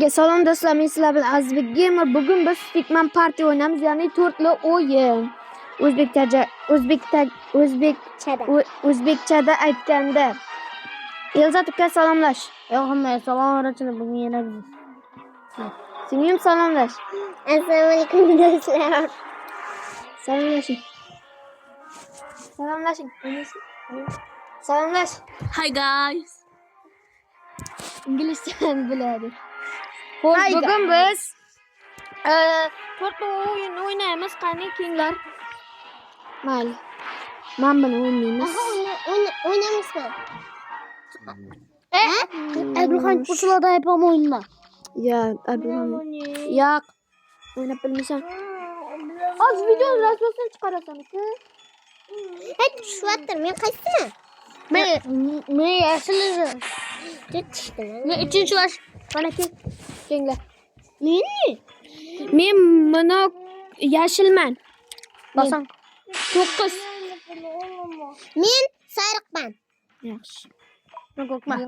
Hammaga salom do'stlar, men sizlar bilan Azizbek Gamer. Bugun biz Stickman Party o'ynaymiz, ya'ni to'rtli o'yin. O'zbekchada aytganda. Elzat uka salomlash. Yo'q, hammaga salom rachini bugun yana biz. Singlim salomlash. Assalomu alaykum do'stlar. Salomlashing. Salomlashing. Salomlash. Hi guys. İngilizce biladi. Xo'sh, bugun biz to'rtli o'yin o'ynaymiz. Qani kenglar? Mayli. Men buni o'ynaymiz. Oynamazsan. Ebruxan pusulada yapam oyunla. Ya, Abdullah. Yo'q. O'ynab bilmaysan. Hozir videoni rasmini chiqarasan, uka. Tushvatdir, men qaysini? Men yashilni. Men uchinchi yosh. Mana kenglar. Menmi? Men mana yashilman. Bosang. 9. Men sariqman. Yaxshi. Men ko'kman.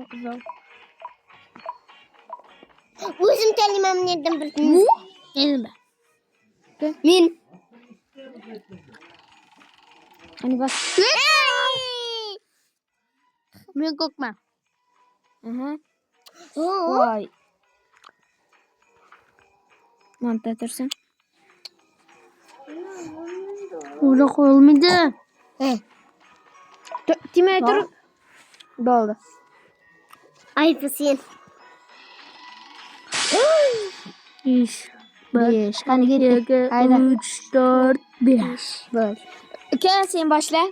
O'zim tanlayman nerdan bildim. Endi. Men. Qani bas. Men ko'kman. Aha. Voy. Manta tursin. O'ra qo'yilmaydi. Timay tur. Bo'ldi. Ayıp sen. 5. Qani ketdik. 3, 4, 5. Bo'l. Uka, sen boshla.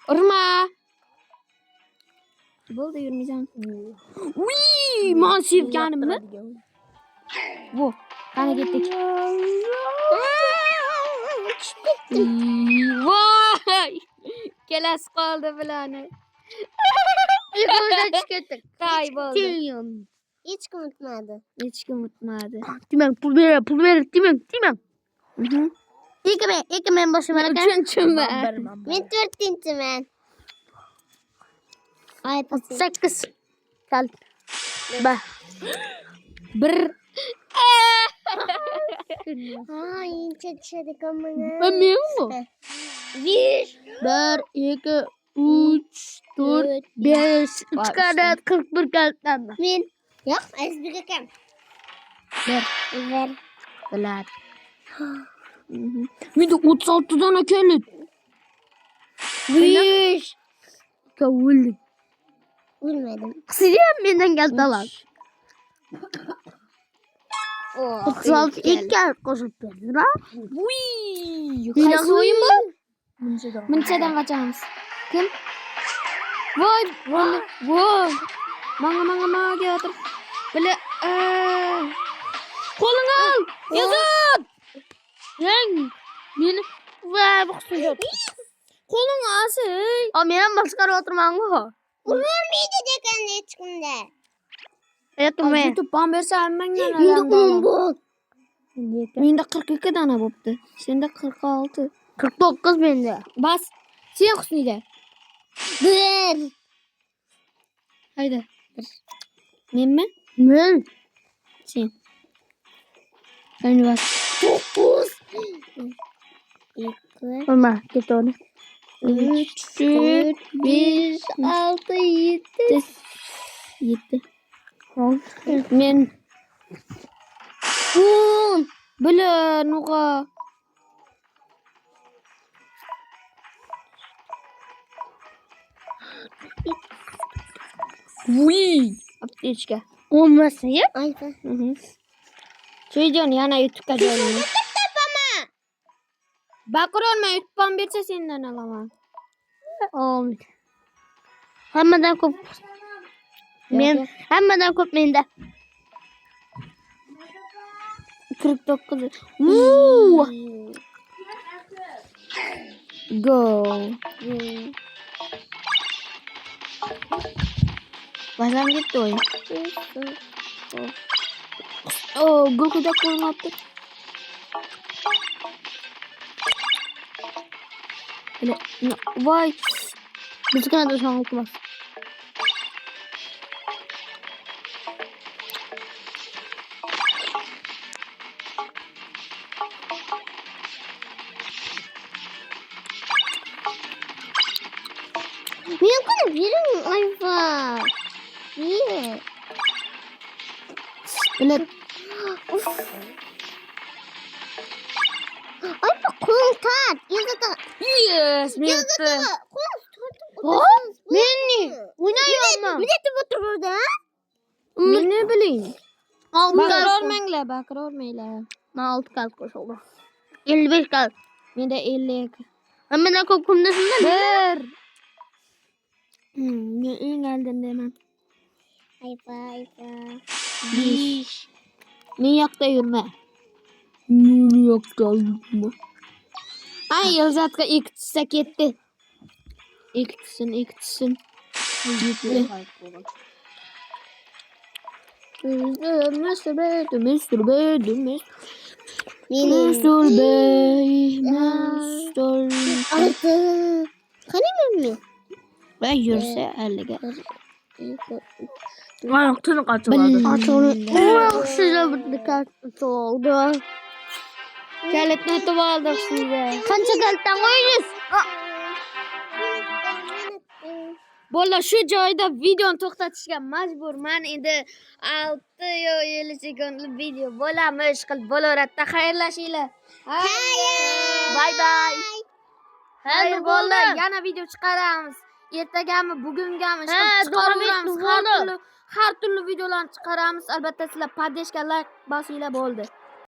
Urma. Bo'ldi, yurmaysan. Uy, men sevganimni. Bu. Qani ketdik. Voy! Kelasi qoldi bilani. Yukarıda çıkarttık. Tay bo'ldi. Hiç unutmadı. Hech kim unutmadi. Timem pul ver, timem. İlk ben başıma Uchinchimi? Ben 4. men. Ayıp 8. Kal. Bah. 1. Ay, çeşitli kamera. Ben miyim? 1, 1, 2, 3, 4, 5. 3 kare 41 kalpten. Men. Yok, ezbek ekan. Ver. Biladi. Menda 36 dona keldi. 5. Kavul. Bilmedim. Sileyim benden geldi lan. 36 ilk kez koşup verdi lan. Uy! Qaysi o'yin bu? Munchadan qochamiz. Kim? Voy! Manga kelatir. Bile qo'lini ol. Yozib. Yang meni va bu qismga. Qo'lini olsin. O men boshqarib o'tirman-ku. Urmaydi degan hech kimda. Men to'pam bersa hammangdan Menda 42 dona bo'pti. Senda 46. 49 menda. Bas. Sen Husnida. 1. Haydi. Menmi? Men. Sen. Qani bas. 9. 2. Olma, ket onu. 3, 4, 5, 6, 7. 7. Men. Bilan nuqa. Vuy! Aptechka. Olmasa ya. Ayfa. Shu videoni yana YouTube'ga joylayman. Baqirolma, YouTube'dan bersa sendan olaman. Olmaydi. Hammadan ko'p. Men hammadan ko'p menda. 49. Woo! Go. Basam gitu ya. Oh, gue udah kurang apa? Why? Bizga da sağlıklı. Benim kadar birim ayfa. Niye? Bilet. Ayfa kolum tat. Yazıda. Yes, bitti. Oh, beni. Oynayamam. Milleti otur burada. Ben ne bileyim. Bakır Bakır olmayla. 6 kalp koş oldu. 55 kalp. Ben de 50. Hemen akıl kumdasında ne? Bir. Ne iyi geldin demem. Ayfa. 5. New York'ta yürüme. New York'ta yürüme. Ay Yılzatka ikisi gitti. İktisin. Gitti. Mr. Bey. Altı. Kanı mı? Ben yürüse 50 gel. Ayaklarını kaçırladı. Oh, size bir kart oldu. Kelet notu aldık size. Kança kalpten koyunuz. Bola şu joyda videoni to'xtatishga majburman. Endi 6 yo 7 sekundlik video bo'lamish qilib bo'laveradi. Xayrlashinglar. Bye bye. Hayır bo'ldi. Yana video chiqaramiz. Ertagami, bugungami chiqaraveramiz. Har turli videolarni chiqaramiz. Albatta sizlar podeshka like bosinglar bo'ldi.